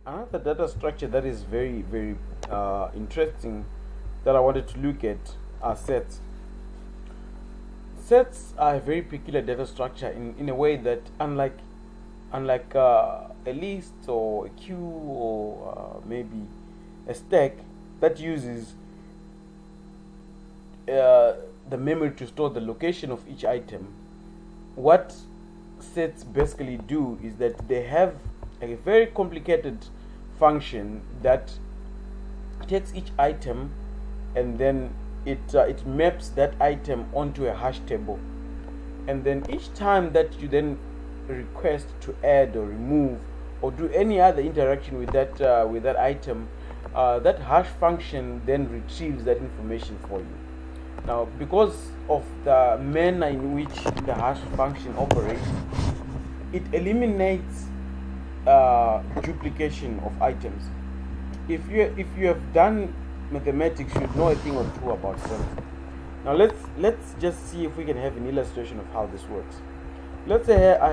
Another data structure that is very, very interesting that I wanted to look at are sets. Sets are a very peculiar data structure in a way that unlike a list or a queue or maybe a stack that uses the memory to store the location of each item, what sets basically do is that they have a very complicated function that takes each item and then it maps that item onto a hash table, and then each time that you then request to add or remove or do any other interaction with that item, that hash function then retrieves that information for you. Now, because of the manner in which the hash function operates, it eliminates duplication of items. If you have done mathematics, you should know a thing or two about cells. Now let's just see if we can have an illustration of how this works. Let's say I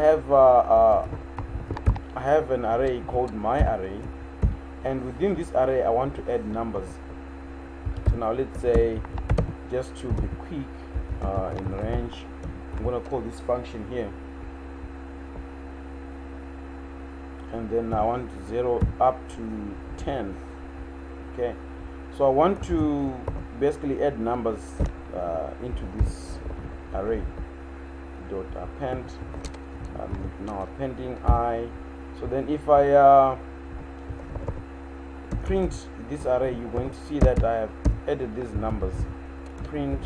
have an array called my array, and within this array I want to add numbers. So now let's say, just to be quick, in range, I'm gonna call this function here, and then I want 0 up to 10. Okay, so I want to basically add numbers into this array. Dot append. Now appending I. So then if I print this array, you're going to see that I have added these numbers. Print,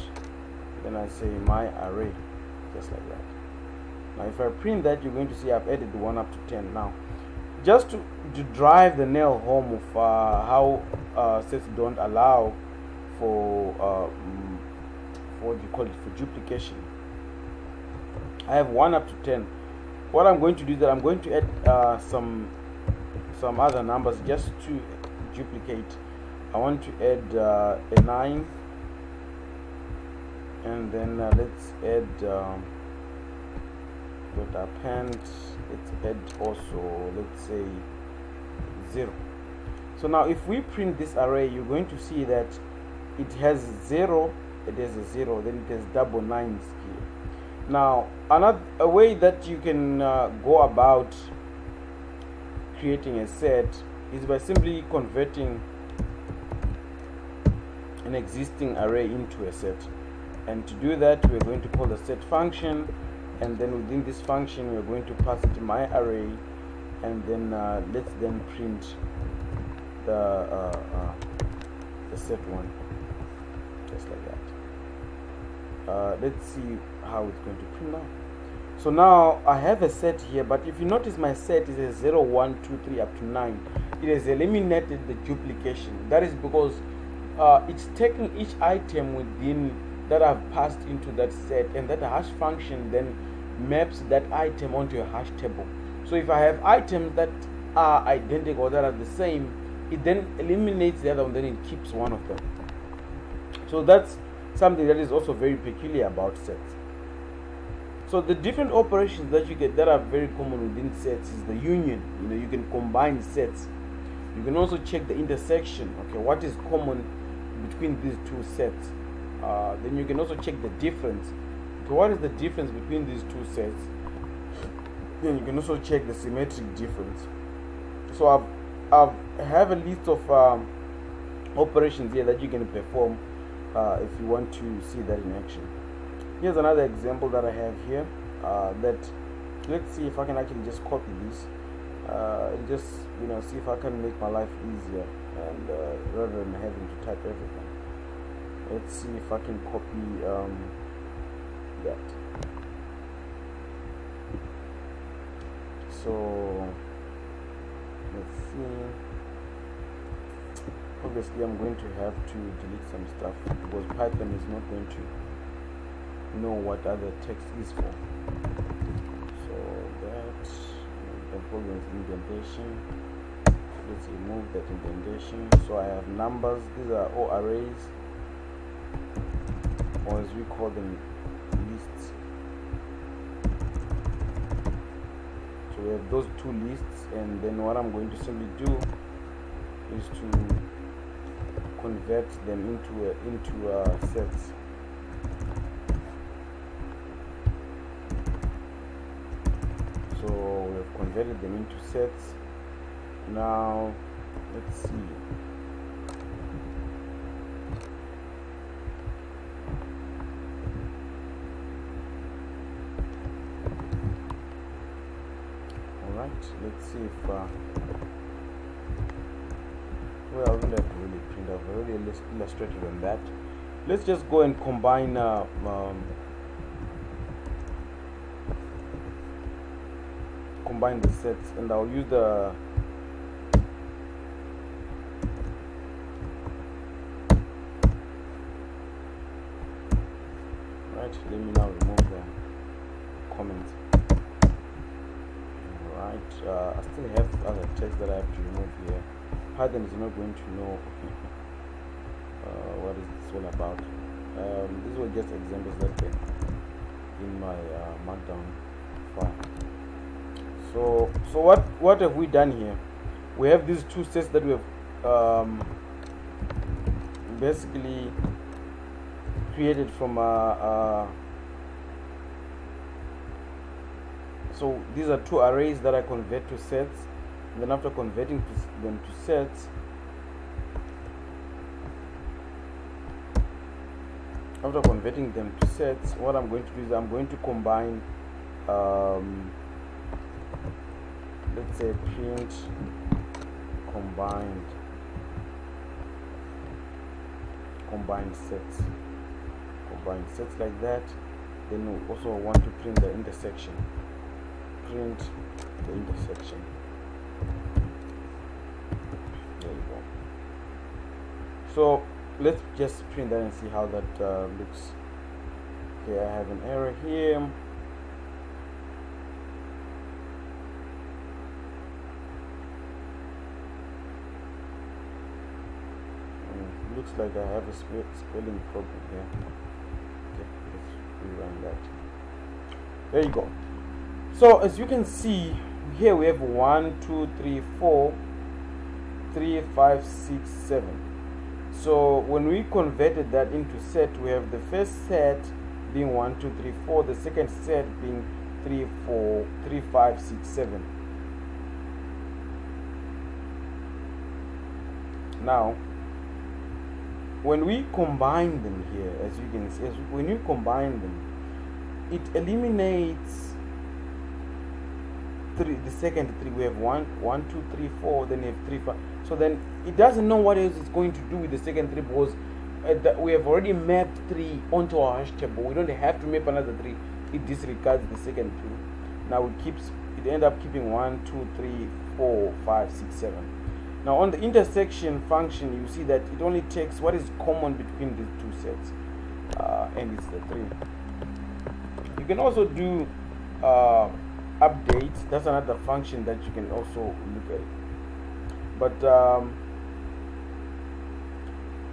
then I say my array, just like that. Now if I print that, you're going to see I've added 1 up to 10. Now, just to drive the nail home of how sets don't allow for what do you call it, for duplication, I have 1 up to 10. What I'm going to do is that I'm going to add some other numbers just to duplicate. I want to add a 9, and then let's add dot append. Let's add also, let's say, 0. So now if we print this array, you're going to see that it has 0, it has a 0, then it has double nines here. Now a way that you can go about creating a set is by simply converting an existing array into a set. And to do that, we're going to call the set function, and then within this function we're going to pass it my array, and then let's then print the set one, just like that. Let's see how it's going to print now. So now I have a set here, but if you notice, my set is a 0, 1, 2, 3 up to 9. It has eliminated the duplication. That is because it's taking each item within that I've passed into that set, and that hash function then maps that item onto a hash table. So if I have items that are identical, that are the same, it then eliminates the other one, then it keeps one of them. So that's something that is also very peculiar about sets. So the different operations that you get that are very common within sets is the union. You can combine sets. You can also check the intersection. Okay, what is common between these two sets? Then you can also check the difference. Okay, what is the difference between these two sets? Then you can also check the symmetric difference. So I have a list of operations here that you can perform if you want to see that in action. Here's another example that I have here. Let's see if I can actually just copy this and just see if I can make my life easier, and rather than having to type everything. Let's see if I can copy that. So let's see. Obviously I'm going to have to delete some stuff because Python is not going to know what other text is for. So that the problem is indentation. Let's remove that indentation. So I have numbers. These are all arrays, or as we call them, lists. So So we have those two lists, and then what I'm going to simply do is to convert them into sets. So we have converted them into sets. Now let's see. Alright, let's see if well, I don't have to really print. I've already illustrated on that. Let's just go and combine combine the sets, and I'll use the right. Let me now remove the comments. Alright, I still have other text that I have to remove here. Python is not going to know what is this all about. These were just examples that were in my markdown file. So what have we done here? We have these two sets that we have basically created from so these are two arrays that I convert to sets, and then after converting them to sets, what I'm going to do is I'm going to combine let's say print combined sets like that. Then we also want to print the intersection. There you go. So let's just print that and see how that looks. Okay, I have an error here. Looks like I have a spelling problem here. Okay, let's rerun that. There you go. So as you can see here, we have 1, 2, 3, 4, 3, 5, 6, 7. So when we converted that into set, we have the first set being 1, 2, 3, 4, the second set being 3, 4, 3, 5, 6, 7. Now when we combine them here, as you can see, when you combine them, it eliminates the second three. We have 1, 2, 3, 4, then you have 3, 5. So then it doesn't know what else it's going to do with the second 3, because we have already mapped 3 onto our hash table. We don't have to map another 3. It disregards the second 2. Now it ends up keeping 1, 2, 3, 4, 5, 6, 7. Now on the intersection function, you see that it only takes what is common between these two sets, and it's the 3. You can also do updates. That's another function that you can also look at.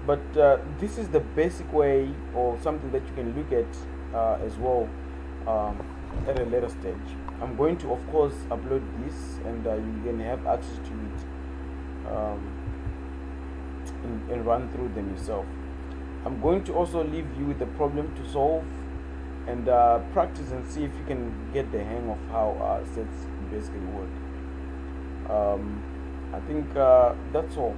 But this is the basic way, or something that you can look at as well at a later stage. I'm going to, of course, upload this, and you can have access to it and run through them yourself. I'm going to also leave you with a problem to solve, and practice and see if you can get the hang of how sets basically work. I think that's all.